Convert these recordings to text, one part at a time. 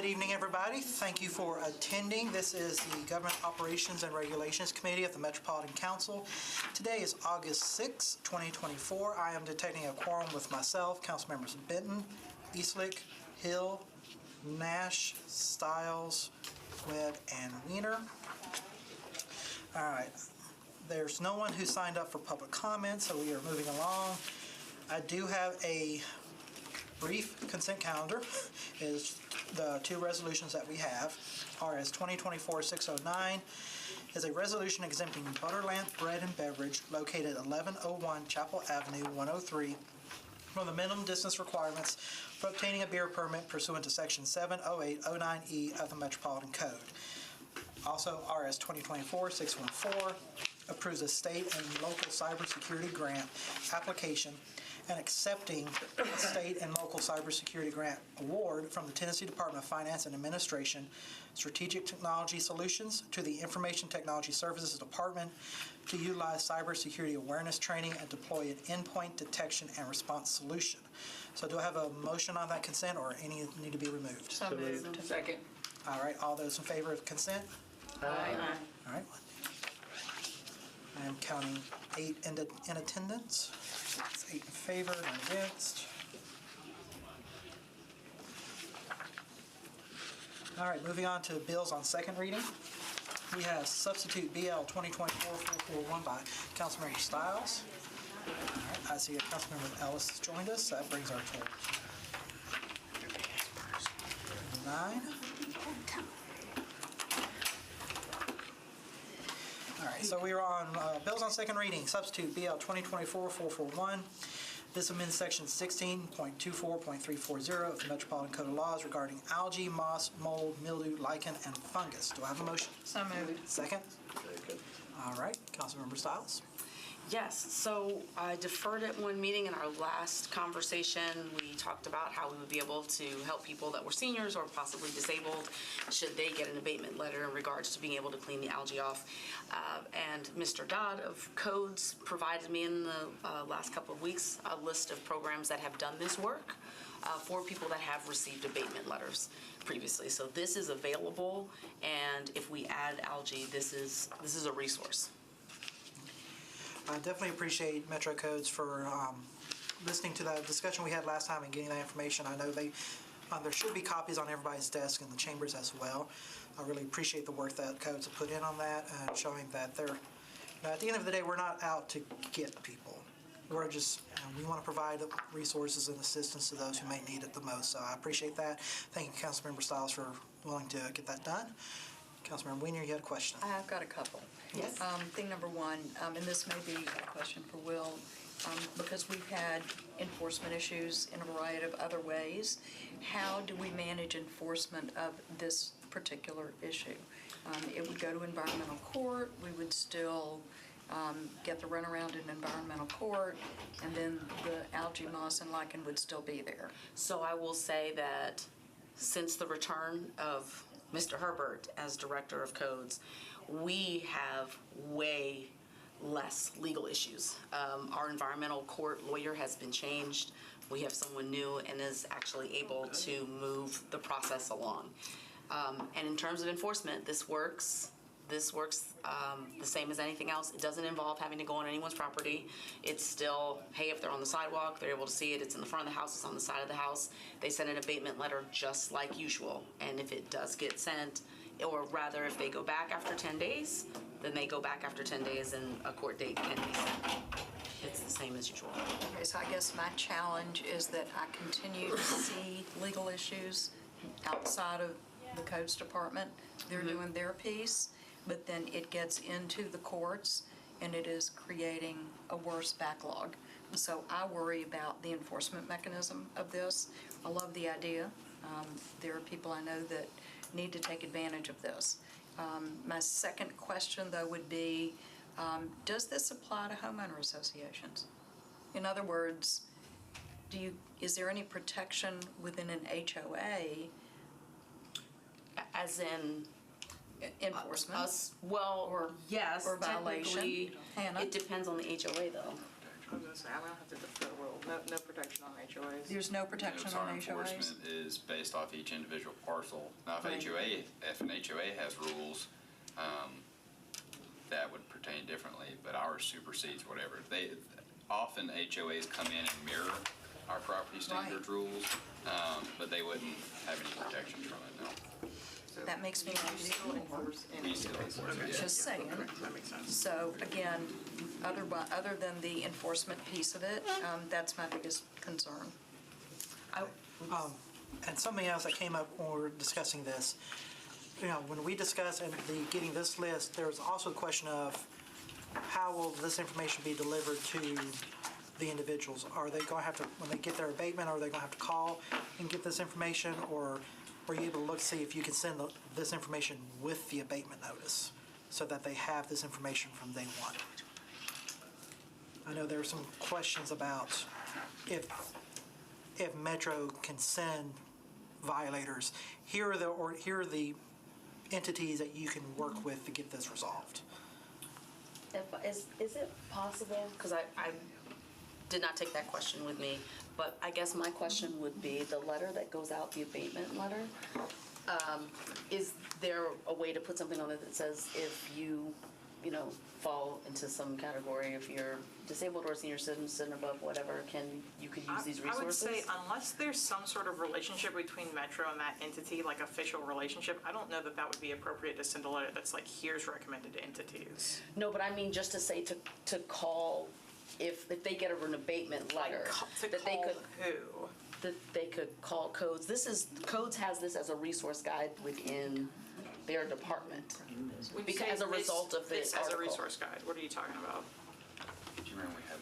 evening, everybody. Thank you for attending. This is the Government Operations and Regulations Committee of the Metropolitan Council. Today is August 6, 2024. I am detecting a quorum with myself, Council Members Benton, Eastlick, Hill, Nash, Stiles, Webb, and Wiener. All right. There's no one who signed up for public comment, so we are moving along. I do have a brief consent calendar. Is the two resolutions that we have are as 2024-609 is a resolution exempting Butterlamp Bread and Beverage located at 1101 Chapel Avenue 103 from the minimum distance requirements for obtaining a beer permit pursuant to section 70809E of the Metropolitan Code. Also, RS 2024-614 approves a state and local cybersecurity grant application and accepting a state and local cybersecurity grant award from the Tennessee Department of Finance and Administration, Strategic Technology Solutions, to the Information Technology Services Department to utilize cybersecurity awareness training and deploy an endpoint detection and response solution. So do I have a motion on that consent, or any need to be removed? So moved. Second. All right, all those in favor of consent? Aye. All right. I am counting 8 in attendance. That's 8 in favor, none against. All right, moving on to bills on second reading. We have substitute BL 2024-441 by Councilmember Stiles. All right, I see a Councilmember Ellis has joined us. That brings our total to 9. All right, so we are on bills on second reading. Substitute BL 2024-441. This amends section 16.24.340 of the Metropolitan Code of Laws regarding algae, moss, mold, mildew, lichen, and fungus. Do I have a motion? So moved. Second? Second. All right, Councilmember Stiles. Yes, so I deferred at one meeting. In our last conversation, we talked about how we would be able to help people that were seniors or possibly disabled should they get an abatement letter in regards to being able to clean the algae off. And Mr. Dodd of Codes provided me in the last couple of weeks a list of programs that have done this work for people that have received abatement letters previously. So this is available, and if we add algae, this is a resource. I definitely appreciate Metro Codes for listening to that discussion we had last time and getting that information. I know there should be copies on everybody's desk in the chambers as well. I really appreciate the work that Codes have put in on that and showing that they're, at the end of the day, we're not out to get people. We're just, we want to provide resources and assistance to those who may need it the most. So I appreciate that. Thank you, Councilmember Stiles, for willing to get that done. Councilmember Wiener, you had a question. I've got a couple. Yes. Thing number one, and this may be a question for Will, because we've had enforcement issues in a variety of other ways. How do we manage enforcement of this particular issue? It would go to environmental court. We would still get the runaround in environmental court, and then the algae, moss, and lichen would still be there. So I will say that since the return of Mr. Herbert as Director of Codes, we have way less legal issues. Our environmental court lawyer has been changed. We have someone new and is actually able to move the process along. And in terms of enforcement, this works the same as anything else. It doesn't involve having to go on anyone's property. It's still, hey, if they're on the sidewalk, they're able to see it. It's in the front of the house, it's on the side of the house. They send an abatement letter just like usual. And if it does get sent, or rather if they go back after 10 days, then they go back after 10 days and a court date can be set. It's the same as usual. Okay, so I guess my challenge is that I continue to see legal issues outside of the Codes Department. They're doing their piece, but then it gets into the courts and it is creating a worse backlog. So I worry about the enforcement mechanism of this. I love the idea. There are people I know that need to take advantage of this. My second question, though, would be, does this apply to homeowner associations? In other words, is there any protection within an HOA? As in Enforcement? yes, or violation? Hannah? It depends on the HOA, though. I was gonna say, I'm gonna have to defer the rule. No protection on HOAs. There's no protection Our on HOAs? enforcement is based off each individual parcel. Now, Right. if an HOA has rules, that would pertain differently, but ours supersedes whatever. Often HOAs come in and mirror our property standards rules, but they wouldn't have any protections from it, no. So That makes me you want to still do enforce in We still enforce it, Okay. yeah. Just saying. That makes sense. So again, other than the enforcement piece of it, that's my biggest concern. And something else that came up when we were discussing this, when we discussed and getting this list, there was also a question of how will this information be delivered to the individuals? Are they going to have to, when they get their abatement, are they going to have to call and get this information, or are you able to look, see if you can send this information with the abatement notice so that they have this information from day one? I know there are some questions about if Metro can send violators, here are the entities that you can work with to get this resolved. Is it possible, because I did not take that question with me, but I guess my question would be the letter that goes out, the abatement letter, is there a way to put something on it that says if you fall into some category, if you're disabled or senior citizen above whatever, you could use these resources? I would say unless there's some sort of relationship between Metro and that entity, like official relationship, I don't know that would be appropriate to send a letter that's like, here's recommended entities. No, but I mean just to say to call if they get an abatement letter, that they could Who? that they could call Codes. Codes has this as a resource guide within their department. When you Because say as a result of this this as a article. resource guide, what are you talking about? Do you remember we had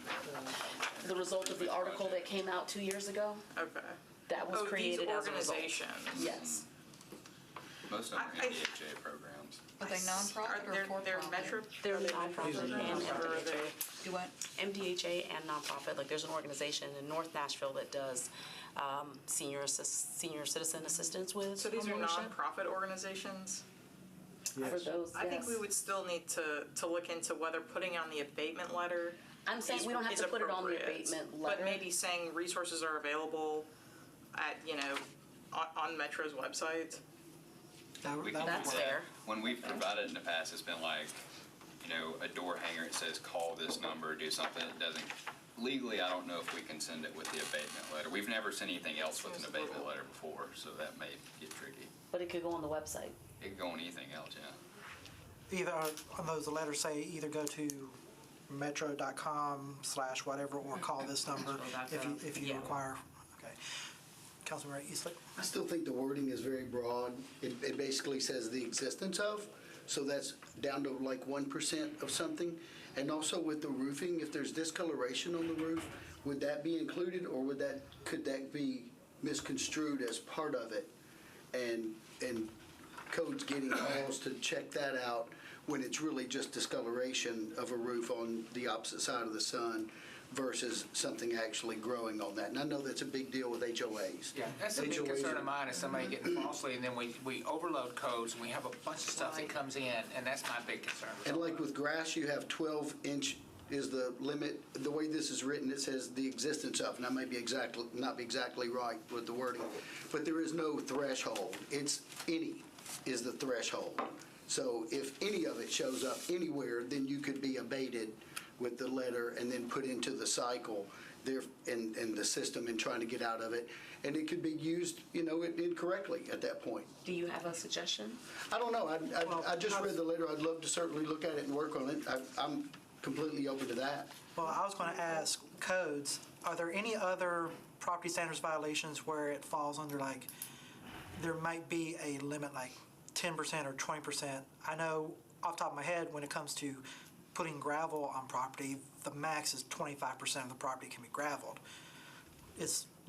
The result of the article that came out 2 years ago, Okay. that was created as a result. These organizations. Yes. most of them are I- MDHA programs. Are they nonprofit or They're for-profit? Metro. They're are they nonprofit Metro and programs, or are they- MDHA. Do what? MDHA and nonprofit, like there's an organization in North Nashville that does senior citizen assistance with So these are homeownership. nonprofit organizations? For those, I think we yes. would still need to look into whether putting on the abatement letter I'm saying we don't have is to put it on the appropriate. abatement letter. But maybe saying resources are available at, on Metro's website. We That can That's do that. fair. When we've provided in the past, it's been like, a door hanger, it says call this number, do something. It doesn't, legally, I don't know if we can send it with the abatement letter. We've never sent anything else with an abatement letter before, so that may get tricky. But it could go on the website. It could go on anything else, yeah. Either on those, the letters say either go to metro.com/whatever or call this number if you Yeah. require. Okay. Councilmember Eastlick? I still think the wording is very broad. It basically says the existence of, so that's down to like 1% of something. And also with the roofing, if there's discoloration on the roof, would that be included, or could that be misconstrued as part of it? And Code's getting calls to check that out when it's really just discoloration of a roof on the opposite side of the sun versus something actually growing on that. And I know that's a big deal with HOAs. Yeah, that's a big HOAs concern are- of mine, is somebody getting falsely, and then we overload codes, and we have a bunch of stuff that comes in, and that's my big concern. And like with grass, you have 12-inch is the limit. The way this is written, it says the existence of, and I may be not be exactly right with the wording, but there is no threshold. It's any is the threshold. So if any of it shows up anywhere, then you could be abated with the letter and then put into the cycle there in the system and trying to get out of it. And it could be used, incorrectly at that point. Do you have a suggestion? I don't know. I just read the letter. I'd love to certainly look at it and work on it. I'm completely open to that. Well, I was going to ask Codes, are there any other property standards violations where it falls under, like, there might be a limit like 10% or 20%? I know off the top of my head, when it comes to putting gravel on property, the max is 25% of the property can be graveled.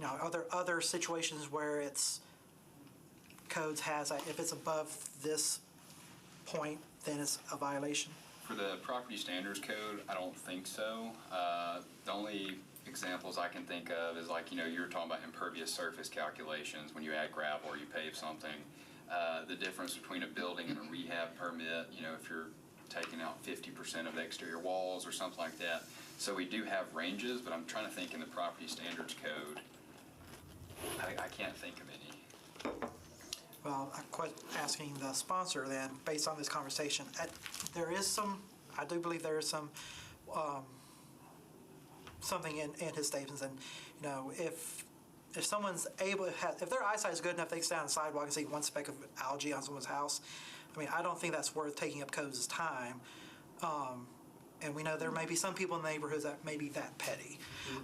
Are there other situations where Codes has, if it's above this point, then it's a violation? For the property standards code, I don't think so. The only examples I can think of is like, you were talking about impervious surface calculations when you add gravel or you pave something. The difference between a building and a rehab permit, if you're taking out 50% of the exterior walls or something like that, So we do have ranges, but I'm trying to think in the property standards code, I can't think of any. Well, I'm quite asking the sponsor then, based on this conversation, I do believe there is something in his statements, and, you know, if someone's if their eyesight is good enough, they can stand on the sidewalk and see one speck of algae on someone's house, I mean, I don't think that's worth taking up codes' time. And we know there may be some people in the neighborhoods that may be that petty.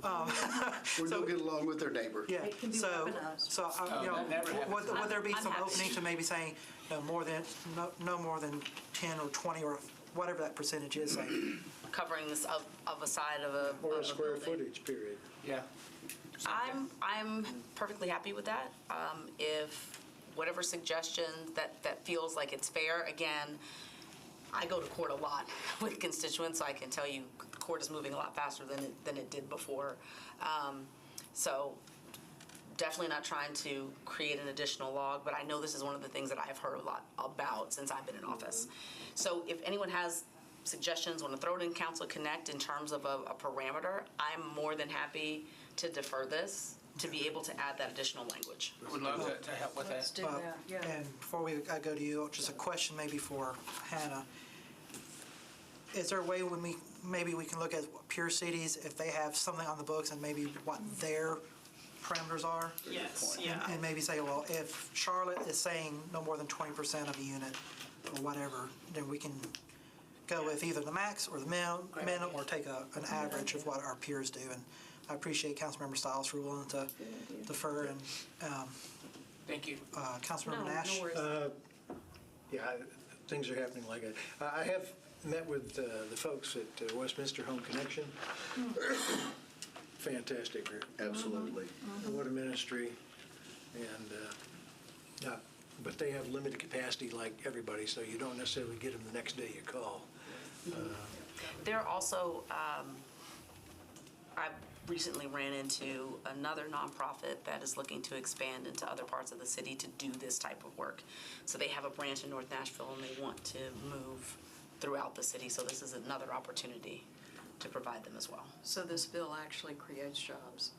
Or don't get along with their neighbor. Yeah, It can be so, weaponized. so, you know, that never happens. would there be I'm some happy. opening to maybe saying, no more than 10 or 20 or whatever that percentage is, say, Covering this of a side of a Or of a square building. footage, period. Yeah. I'm perfectly happy with that. If whatever suggestion that feels like it's fair, again, I go to court a lot with constituents, so I can tell you the court is moving a lot faster than it did before. So definitely not trying to create an additional log, but I know this is one of the things that I've heard a lot about since I've been in office. So if anyone has suggestions, want to throw it in Council Connect in terms of a parameter, I'm more than happy to defer this to be able to add that additional language. Would love to help with Let's that. do that, yeah. and before I go to you, just a question maybe for Hannah. Is there a way when maybe we can look at pure cities, if they have something on the books and maybe what their parameters are? Yes, And- yeah. And maybe say, well, if Charlotte is saying no more than 20% of a unit or whatever, then we can go with either the max or the minimum or take an average of what our peers do. And I appreciate Councilmember Stiles for willing to defer, and Thank you. Councilmember Nash. No worries. Yeah, things are happening like that. I have met with the folks at Westminster Home Connection. Fantastic group. Absolutely. What a ministry. And, but they have limited capacity like everybody, so you don't necessarily get them the next day you call. There also, I recently ran into another nonprofit that is looking to expand into other parts of the city to do this type of work. So they have a branch in North Nashville and they want to move throughout the city, so this is another opportunity to provide them as well. So this bill actually creates jobs.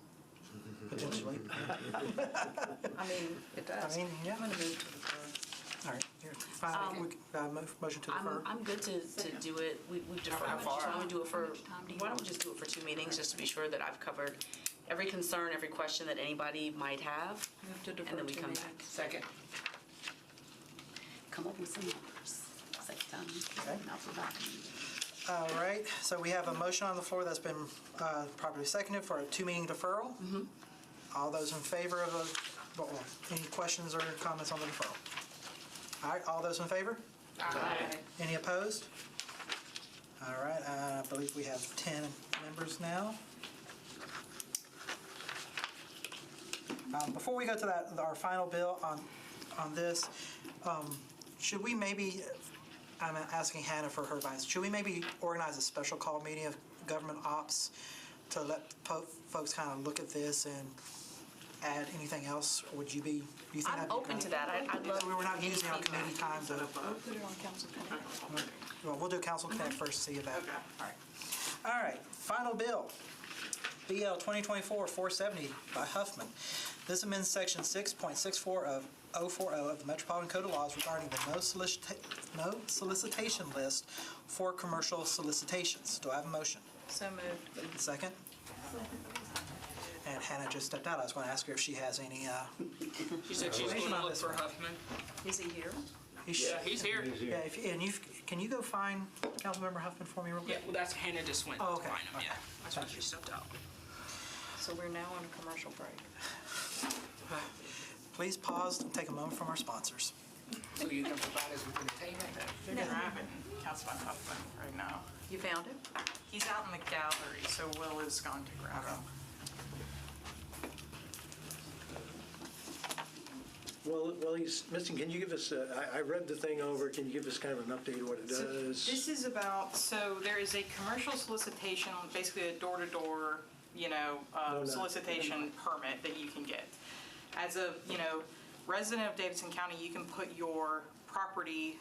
Potentially. I mean, it does. I mean, yeah. I'm going to move to the third. All right, here, fine, motion to defer. I'm good to do it, we've deferred. How far? Why don't we do it for, much time do you why don't want? we just do it for 2 meetings, just to be sure that I've covered every concern, every question that anybody might have, Move to and defer then we 2 come meetings. back. Second. Come up with some numbers. Second time, not for back. All right, so we have a motion on the floor that's been properly seconded for a 2-meeting deferral. All those in favor of any questions or comments on the deferral? All right, all those in favor? Aye. Any opposed? All right, I believe we have 10 members now. Before we go to our final bill on this, should we maybe, I'm asking Hannah for her advice, should we maybe organize a special call meeting of government ops to let folks kind of look at this and add anything else? Or would you be, do you think I'm that'd be open good? to that, I'd love. So we were not using our committee time to, We'll put it on council connect. well, we'll do council connect first, see if that. Okay. All right. All right, final bill. BL 2024-470 by Huffman. This amends section 6.64 of 040 of the Metropolitan Code of Laws regarding the no solicitation list for commercial solicitations. Do I have a motion? So moved. Second? And Hannah just stepped out. I was going to ask her if she has any, She said she's Information going to on look this for one. Huffman. Is he here? Yeah, he's here. Yeah, can you go find Councilmember Huffman for me real Yeah, quick? well, that's Hannah just went Oh, to okay. find him, Okay. yeah. That's why she stepped out. So we're now on a commercial break. Please pause and take a moment from our sponsors. So you can provide us with entertainment? They're grabbing Councilman Huffman right now. You found him? He's out in the gallery, so Will is going to grab him. Well, he's missing. Can you give us, I read the thing over, can you give us kind of an update of what it So does? this is about, so there is a commercial solicitation, basically a door-to-door, no. solicitation permit that you can get. As a, resident of Davidson County, you can put your property,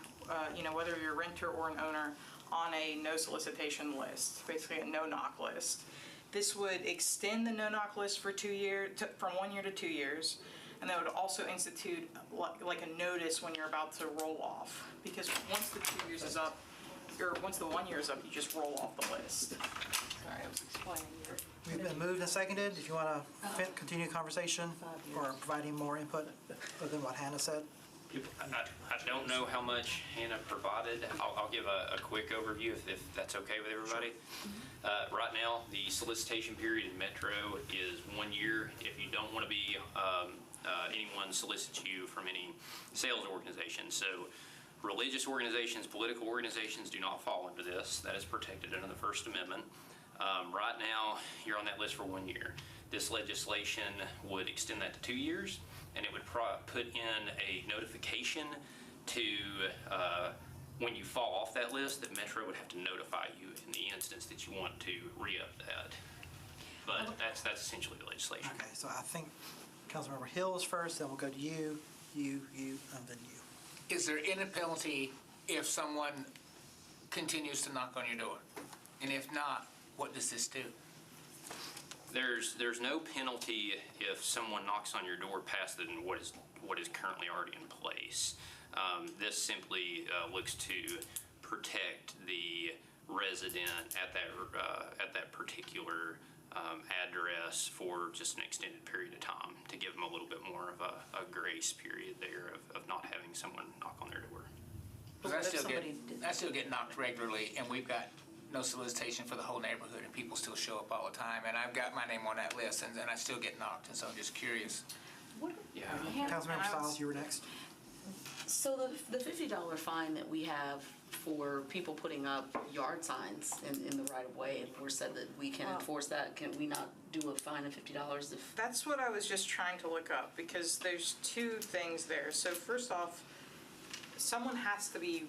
whether you're a renter or an owner, on a no solicitation list, basically a no-knock list. This would extend the no-knock list for 2 years, from 1 year to 2 years, and that would also institute like a notice when you're about to roll off. Because once the 2 years is up, or once the 1 year is up, you just roll off the list. Sorry, I was explaining your. We've been moved and seconded. If you want to continue conversation or provide any more input other than what Hannah said. I don't know how much Hannah provided. I'll give a quick overview if that's okay with everybody. Right now, the solicitation period in Metro is 1 year. If you don't want to be, anyone solicits you from any sales organization. So religious organizations, political organizations do not fall into this. That is protected under the First Amendment. Right now, you're on that list for 1 year. This legislation would extend that to 2 years, and it would put in a notification to, when you fall off that list, that Metro would have to notify you in the instance that you want to re-up that. But that's essentially the legislation. Okay, so I think Councilmember Hill is first, then we'll go to you, and then you. Is there any penalty if someone continues to knock on your door? And if not, what does this do? There's no penalty if someone knocks on your door past what is currently already in place. This simply looks to protect the resident at that particular address for just an extended period of time, to give them a little bit more of a grace period there of not having someone knock on their door. Because I still get knocked regularly, and we've got no solicitation for the whole neighborhood, and people still show up all the time, and I've got my name on that list, and I still get knocked, and so I'm just curious. Yeah. Councilmember Stiles, you were next. So the $50 fine that we have for people putting up yard signs in the right of way, if we're said that we can enforce that, can we not do a fine of $50 if? That's what I was just trying to look up, because there's two things there. So first off, someone has to be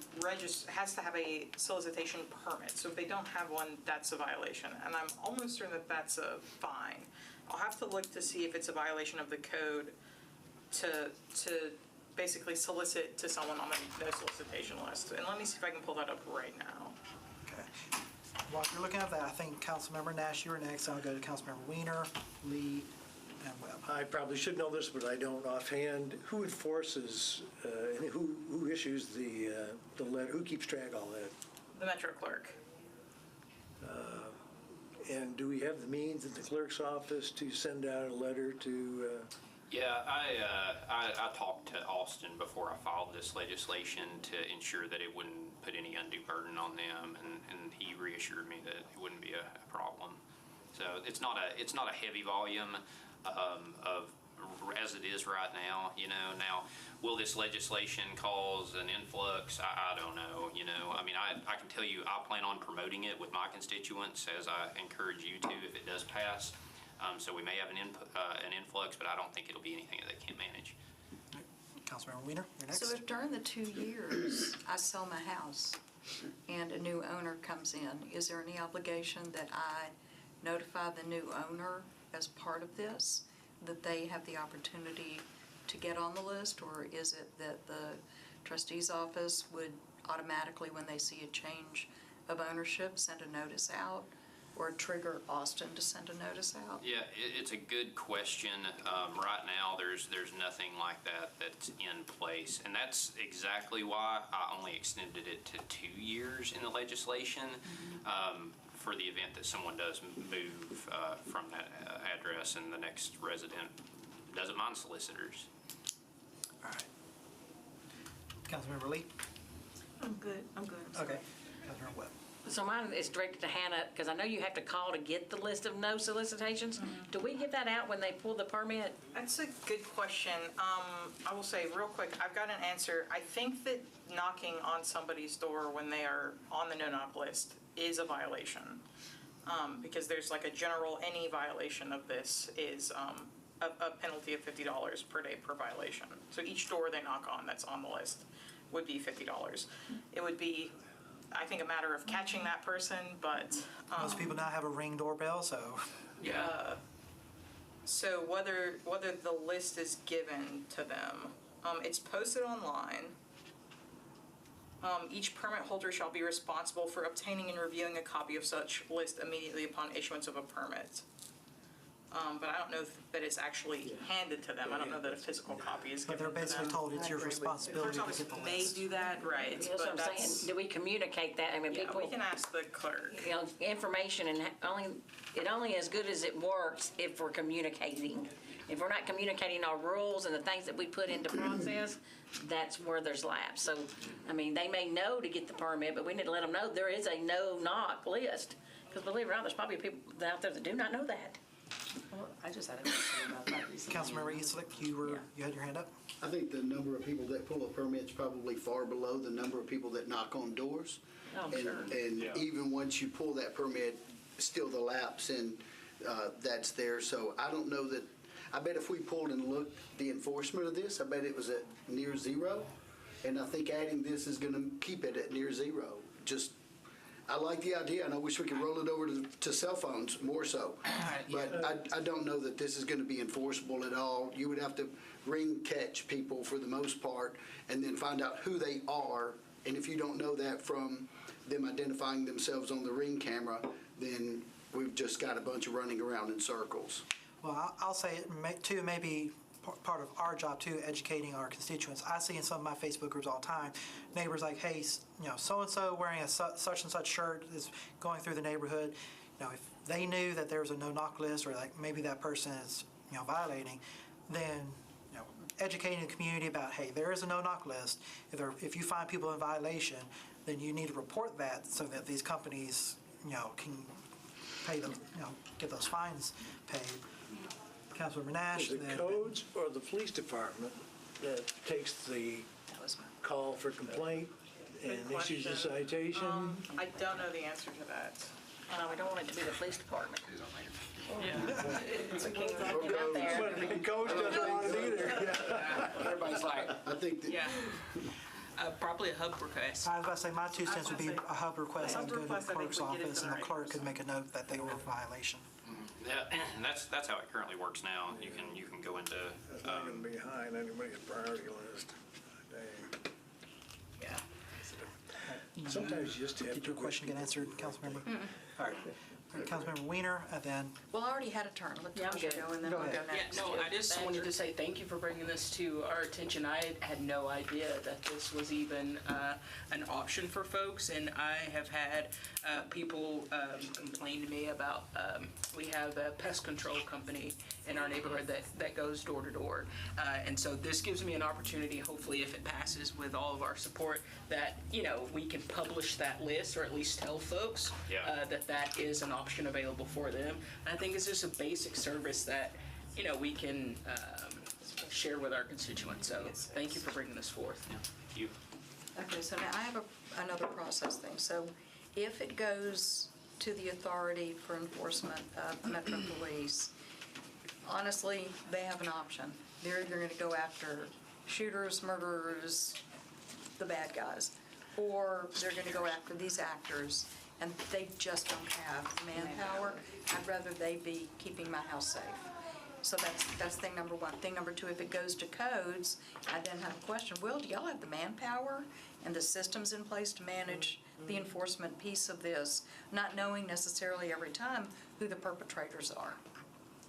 has to have a solicitation permit. So if they don't have one, that's a violation. And I'm almost certain that that's a fine. I'll have to look to see if it's a violation of the code to basically solicit to someone on the no solicitation list. And let me see if I can pull that up right now. Okay. While you're looking at that, I think Councilmember Nash, you were next. I'll go to Councilmember Weiner, Lee, and Webb. I probably should know this, but I don't offhand. Who enforces, and who issues the letter? Who keeps track of all that? The Metro clerk. And do we have the means at the clerk's office to send out a letter to? Yeah, I talked to Austin before I filed this legislation to ensure that it wouldn't put any undue burden on them, and he reassured me that it wouldn't be a problem. So it's not a heavy volume of as it is right now. You know, now will this legislation cause an influx? I don't know. You know, I mean, I can tell you I plan on promoting it with my constituents, as I encourage you to if it does pass. So we may have an influx, but I don't think it'll be anything that they can't manage. Councilmember Weiner, you're next. So if during the 2 years I sell my house and a new owner comes in, is there any obligation that I notify the new owner as part of this, that they have the opportunity to get on the list? Or is it that the trustee's office would automatically, when they see a change of ownership, send a notice out? Or trigger Austin to send a notice out? Yeah, it's a good question. Right now, there's nothing like that that's in place, and that's exactly why I only extended it to 2 years in the legislation, for the event that someone does move from that address and the next resident doesn't mind solicitors. All right. Councilmember Lee? I'm good. Okay. Councilmember Webb. So mine is directed to Hannah, because I know you have to call to get the list of no solicitations. Do we give that out when they pull the permit? That's a good question. I will say real quick, I've got an answer. I think that knocking on somebody's door when they are on the no-knock list is a violation. Because there's like a general, any violation of this is a penalty of $50 per day per violation. So each door they knock on that's on the list would be $50. It would be, I think, a matter of catching that person, but Most people now have a Ring doorbell, so. Yeah. So whether the list is given to them, it's posted online. Each permit holder shall be responsible for obtaining and reviewing a copy of such list immediately upon issuance of a permit. But I don't know that it's actually handed to them. I don't know that a physical copy is But given they're to them. basically told it's your responsibility to get the May list. do that, right, That's what but I'm that's, saying. Do we communicate that? I mean, yeah, people, we can ask the clerk. you know, information and it only as good as it works if we're communicating. If we're not communicating our rules and the things that we put into process, that's where there's lapse. So, I mean, they may know to get the permit, but we need to let them know there is a no-knock list. Because believe it or not, there's probably people out there that do not know that. Well, I just had a question about that recently. Councilmember Eastlick, you had your hand up? I think the number of people that pull a permit's probably far below the number of people that knock on doors. Oh, And- sure. And even once you pull that permit, still the lapse and that's there. So I don't know that, I bet if we pulled and looked the enforcement of this, I bet it was at near zero. And I think adding this is gonna keep it at near zero. Just, I like the idea, and I wish we could roll it over to cell phones more so. But I don't know that this is gonna be enforceable at all. You would have to ring catch people for the most part, and then find out who they are. And if you don't know that from them identifying themselves on the ring camera, then we've just got a bunch of running around in circles. Well, I'll say it too, maybe part of our job too, educating our constituents. I see in some of my Facebook groups all the time, neighbors like, hey, you know, so-and-so wearing a such and such shirt is going through the neighborhood. You know, if they knew that there was a no-knock list, or like maybe that person is, you know, violating, then, you know, educating the community about, hey, there is a no-knock list. If you find people in violation, then you need to report that so that these companies, you know, can pay them, you know, get those fines paid. Councilmember Nash. Is it then- codes or the police department that takes the call for complaint and issues a citation? I don't know the answer to that. No, we don't want it to be the police department. It's a king Out there. But coach doesn't want it either. Everybody's like, I think that. Yeah. Probably a hub request. I was about to say, my 2 cents would be a hub request. I'd go to the request, I think clerk's we get it office, and the tonight. clerk could make a note that they were in violation. Yeah, and that's how it currently works now. You can go into, That's not gonna be high on anybody's priority list. Dang. Yeah. Sometimes you just have to. Did your question get answered, Councilmember? All right. Councilmember Weiner, and then, Well, I already had a turn. Let Yeah, I'm Tasha good. go, and then Go I'll go ahead. Yeah, next. no, I just wanted to say thank you for bringing this to our attention. I had no idea that this was even an option for folks, and I have had people complain to me about, we have a pest control company in our neighborhood that goes door to door. And so this gives me an opportunity, hopefully if it passes with all of our support, that, you know, we can publish that list, or at least tell folks that is an option available for them. And I think it's just a basic service that, you know, we can share with our constituents. So thank you for bringing this forth. you. Okay, so now I have another process thing. So if it goes to the authority for enforcement of Metro Police, honestly, they have an option. They're either going to go after shooters, murderers, the bad guys, or they're going to go after these actors, and they just don't have manpower. I'd rather they be keeping my house safe. So that's thing number one. Thing number two, if it goes to codes, I then have a question. Well, do y'all have the manpower and the systems in place to manage the enforcement piece of this, not knowing necessarily every time who the perpetrators are?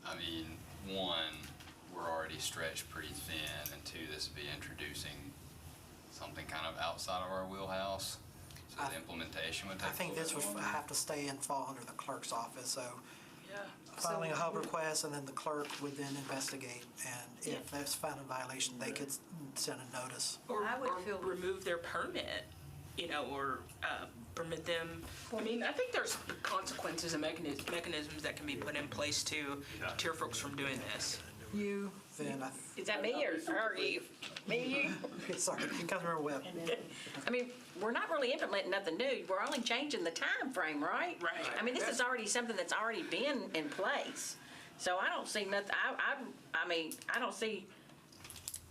I mean, one, we're already stretched pretty thin, and two, this would be introducing something kind of outside of our wheelhouse. So the implementation would take. I think a this little would bit longer. have to stay and fall under the clerk's office, so Yeah. filing a hub request, and then the clerk would then investigate, and if that's found in violation, they could send a notice. Or, I would or feel- remove their permit, you know, or permit them. I mean, I think there's consequences and mechanisms that can be put in place to deter folks from doing this. You, then, Is that me or are you? Me, you? sorry, Councilmember Webb. I mean, we're not really implementing nothing new. We're only changing the time frame, right? Right. I mean, this is already something that's already been in place. So I don't see nothing, I mean, I don't see,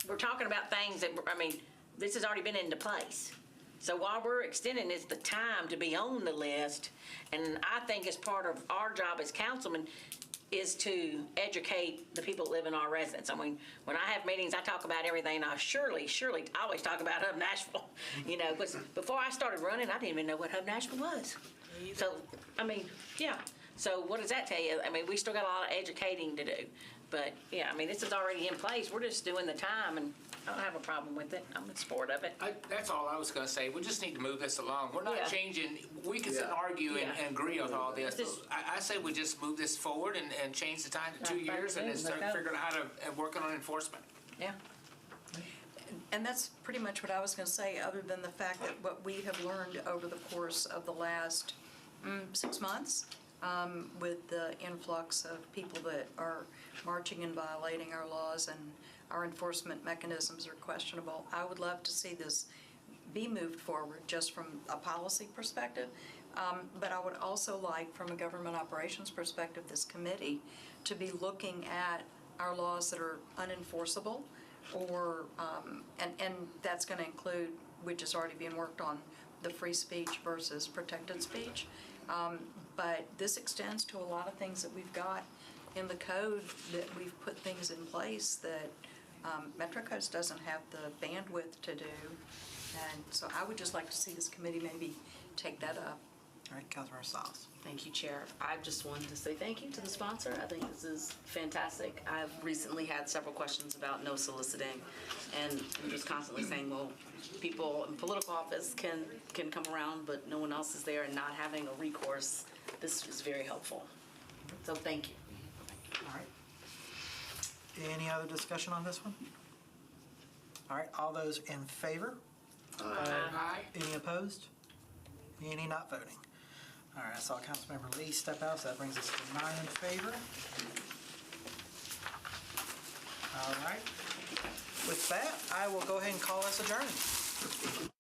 we're talking about things that, I mean, this has already been into place. So while we're extending this, the time to be on the list, and I think as part of our job as councilmen, is to educate the people that live in our residence. I mean, when I have meetings, I talk about everything. I surely, I always talk about Hub Nashville, you know, but before I started running, I didn't even know what Hub Nashville was. So, I mean, yeah. So what does that tell you? I mean, we still got a lot of educating to do. But, yeah, I mean, this is already in place. We're just doing the time, and I don't have a problem with it. I'm in support of it. That's all I was gonna say. We just need to move this along. We're Yeah. not changing, we can sit and argue and agree with all this. I say we just move this forward and change the time to 2 years and then start figuring out how to work on enforcement. Yeah. And that's pretty much what I was going to say, other than the fact that what we have learned over the course of the last 6 months, with the influx of people that are marching and violating our laws and our enforcement mechanisms are questionable. I would love to see this be moved forward just from a policy perspective. But I would also like, from a government operations perspective, this committee to be looking at our laws that are unenforceable, or, and that's going to include, which is already being worked on, the free speech versus protected speech. But this extends to a lot of things that we've got in the code, that we've put things in place that Metro Coast doesn't have the bandwidth to do. And so I would just like to see this committee maybe take that up. All right, Councilmember Stiles. Thank you, Chair. I just wanted to say thank you to the sponsor. I think this is fantastic. I've recently had several questions about no soliciting, and I'm just constantly saying, well, people in political office can come around, but no one else is there, and not having a recourse. This is very helpful. So thank you. All right. Any other discussion on this one? All right, all those in favor? Aye. Any opposed? Any not voting? All right, I saw Councilmember Lee step out, so that brings us to 9 in favor. All right. With that, I will go ahead and call us adjourned.